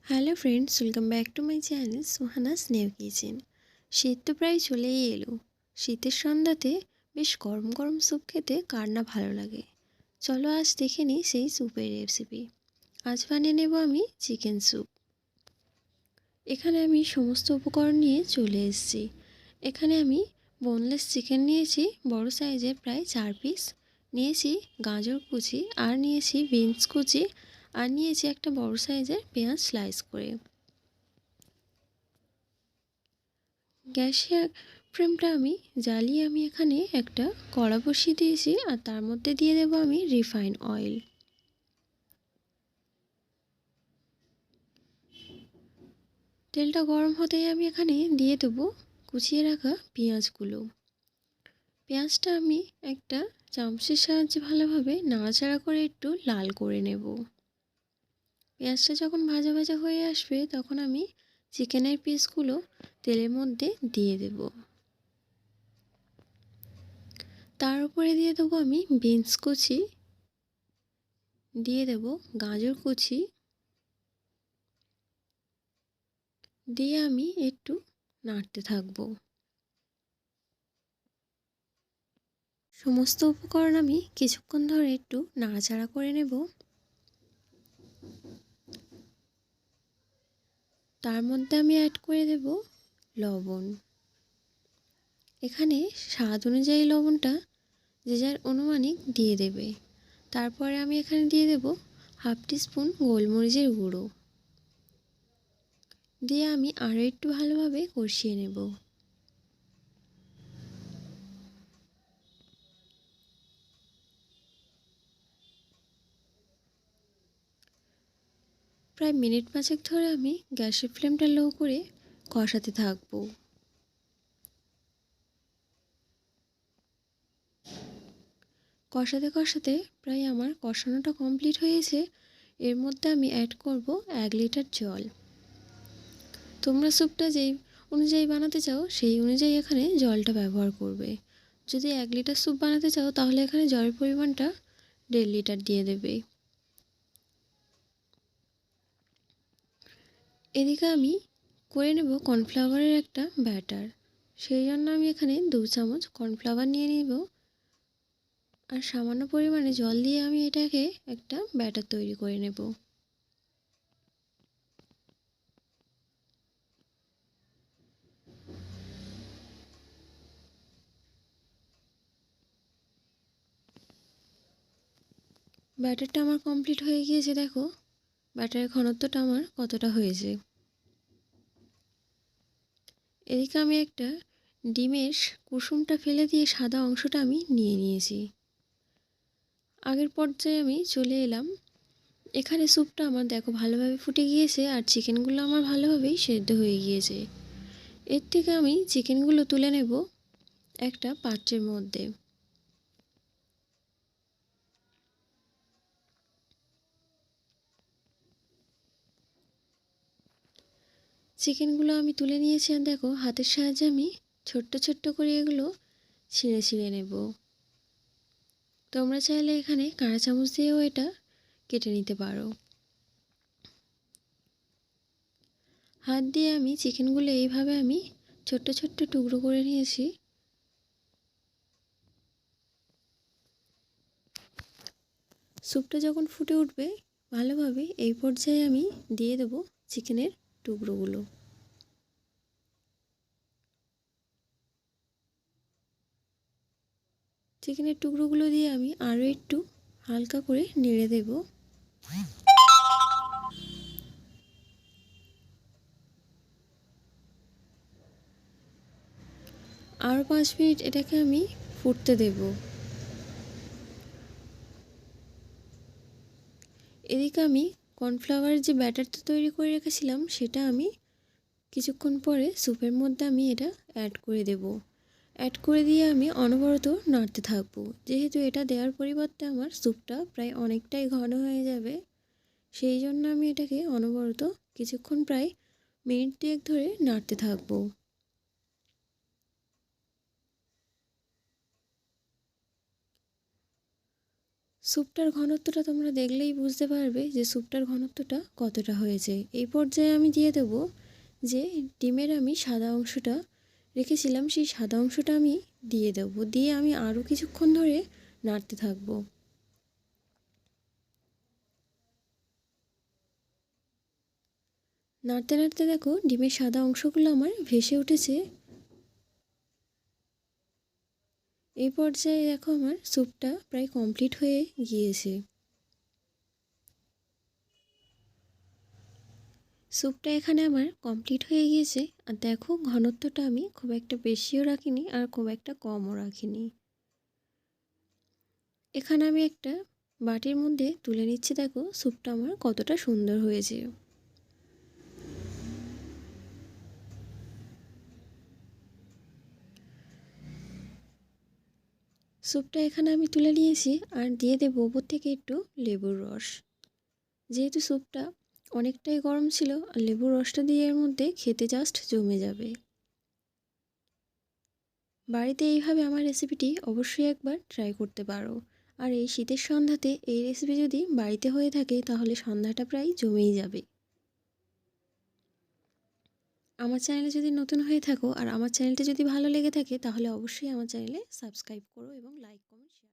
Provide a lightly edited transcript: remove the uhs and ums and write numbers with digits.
Hello friends, welcome back to my channel Suhana's new kitchen. শীত তো প্রায় চলেই এলো। শীতের সন্ধ্যাতে বেশ গরম গরম স্যুপ খেতে কার না ভালো লাগে। চলো আজ দেখে নিই সেই স্যুপের রেসিপি। আজ বানিয়ে নেব আমি চিকেন স্যুপ। এখানে আমি সমস্ত উপকরণ নিয়ে চলে এসেছি। এখানে আমি বোনলেস চিকেন নিয়েছি বড় সাইজের প্রায় 4 পিস, নিয়েছি গাজর কুচি, আর নিয়েছি বিনস কুচি, আর নিয়েছি একটা বড় সাইজের পেঁয়াজ স্লাইস করে। গ্যাসের ফ্লেমটা আমি জ্বালিয়ে আমি এখানে একটা কড়া বসিয়ে দিয়েছি, আর তার মধ্যে দিয়ে দেবো আমি রিফাইন অয়েল। তেলটা গরম হতেই আমি এখানে দিয়ে দেবো কুচিয়ে রাখা পেঁয়াজগুলো। পেঁয়াজটা আমি একটা চামচের সাহায্যে ভালোভাবে নাড়াচাড়া করে একটু লাল করে নেব। পেঁয়াজটা যখন ভাজা ভাজা হয়ে আসবে তখন আমি চিকেনের পিসগুলো তেলের মধ্যে দিয়ে দেব। তার উপরে দিয়ে দেবো আমি বিনস কুচি, দিয়ে দেব গাজর কুচি, দিয়ে আমি একটু নাড়তে থাকবো। সমস্ত উপকরণ আমি কিছুক্ষণ ধরে একটু নাড়াচাড়া করে নেব। তার মধ্যে আমি অ্যাড করে দেব লবণ। এখানে স্বাদ অনুযায়ী লবণটা যে যার অনুমানিক দিয়ে দেবে। তারপরে আমি এখানে দিয়ে দেব হাফ টিস্পুন গোলমরিচের গুঁড়ো, দিয়ে আমি আরও একটু ভালোভাবে কষিয়ে নেব। প্রায় মিনিট পাঁচেক ধরে আমি গ্যাসের ফ্লেমটা লো করে কষাতে থাকবো। কষাতে কষাতে প্রায় আমার কষানোটা কমপ্লিট হয়েছে। এর মধ্যে আমি অ্যাড করব 1 লিটার জল। তোমরা স্যুপটা যেই অনুযায়ী বানাতে চাও সেই অনুযায়ী এখানে জলটা ব্যবহার করবে। যদি 1 লিটার স্যুপ বানাতে চাও তাহলে এখানে জলের পরিমাণটা 1.5 লিটার দিয়ে দেবে। এদিকে আমি করে নেব কর্নফ্লাওয়ারের একটা ব্যাটার। সেই জন্য আমি এখানে 2 চামচ কর্নফ্লাওয়ার নিয়ে নেব, আর সামান্য পরিমাণে জল দিয়ে আমি এটাকে একটা ব্যাটার তৈরি করে নেব। ব্যাটারটা আমার কমপ্লিট হয়ে গিয়েছে। দেখো ব্যাটারের ঘনত্বটা আমার কতটা হয়েছে। এদিকে আমি একটা ডিমের কুসুমটা ফেলে দিয়ে সাদা অংশটা আমি নিয়ে নিয়েছি। আগের পর্যায়ে আমি চলে এলাম। এখানে স্যুপটা আমার দেখো ভালোভাবে ফুটে গিয়েছে, আর চিকেনগুলো আমার ভালোভাবেই সেদ্ধ হয়ে গিয়েছে। এর থেকে আমি চিকেনগুলো তুলে নেব একটা পাত্রের মধ্যে। চিকেনগুলো আমি তুলে নিয়েছি, আর দেখো হাতের সাহায্যে আমি ছোট্ট ছোট্ট করে এগুলো ছিঁড়ে ছিঁড়ে নেব। তোমরা চাইলে এখানে কাঁটা চামচ দিয়েও এটা কেটে নিতে পারো। হাত দিয়ে আমি চিকেনগুলো এইভাবে আমি ছোট্ট ছোট্ট টুকরো করে নিয়েছি। স্যুপটা যখন ফুটে উঠবে ভালোভাবে এই পর্যায়ে আমি দিয়ে দেবো চিকেনের টুকরোগুলো। চিকেনের টুকরোগুলো দিয়ে আমি আরও একটু হালকা করে নেড়ে দেব। আরও 5 মিনিট এটাকে আমি ফুটতে দেব। এদিকে আমি কর্নফ্লাওয়ারের যে ব্যাটারটা তৈরি করে রেখেছিলাম সেটা আমি কিছুক্ষণ পরে স্যুপের মধ্যে আমি এটা অ্যাড করে দেব। অ্যাড করে দিয়ে আমি অনবরত নাড়তে থাকবো, যেহেতু এটা দেওয়ার পরিবর্তে আমার স্যুপটা প্রায় অনেকটাই ঘন হয়ে যাবে। সেই জন্য আমি এটাকে অনবরত কিছুক্ষণ প্রায় মিনিট 2 ধরে নাড়তে থাকবো। স্যুপটার ঘনত্বটা তোমরা দেখলেই বুঝতে পারবে যে স্যুপটার ঘনত্বটা কতটা হয়েছে। এই পর্যায়ে আমি দিয়ে দেবো যে ডিমের আমি সাদা অংশটা রেখেছিলাম, সেই সাদা অংশটা আমি দিয়ে দেবো। দিয়ে আমি আরও কিছুক্ষণ ধরে নাড়তে থাকবো। নাড়তে নাড়তে দেখো ডিমের সাদা অংশগুলো আমার ভেসে উঠেছে। এই পর্যায়ে দেখো আমার স্যুপটা প্রায় কমপ্লিট হয়ে গিয়েছে। স্যুপটা এখানে আমার কমপ্লিট হয়ে গিয়েছে। আর দেখো ঘনত্বটা আমি খুব একটা বেশিও রাখিনি আর খুব একটা কমও রাখিনি। এখানে আমি একটা বাটির মধ্যে তুলে নিচ্ছি। দেখো স্যুপটা আমার কতটা সুন্দর হয়েছে। স্যুপটা এখানে আমি তুলে নিয়েছি আর দিয়ে দেবো ওপর থেকে একটু লেবুর রস। যেহেতু স্যুপটা অনেকটাই গরম ছিল আর লেবুর রসটা দিয়ে এর মধ্যে খেতে জাস্ট জমে যাবে। বাড়িতে এইভাবে আমার রেসিপিটি অবশ্যই একবার ট্রাই করতে পারো। আর এই শীতের সন্ধ্যাতে এই রেসিপি যদি বাড়িতে হয়ে থাকে তাহলে সন্ধ্যাটা প্রায় জমেই যাবে। আমার চ্যানেলে যদি নতুন হয়ে থাকো আর আমার চ্যানেলটা যদি ভালো লেগে থাকে তাহলে অবশ্যই আমার চ্যানেলে সাবস্ক্রাইব করো এবং লাইক কমেন্ট শেয়ার।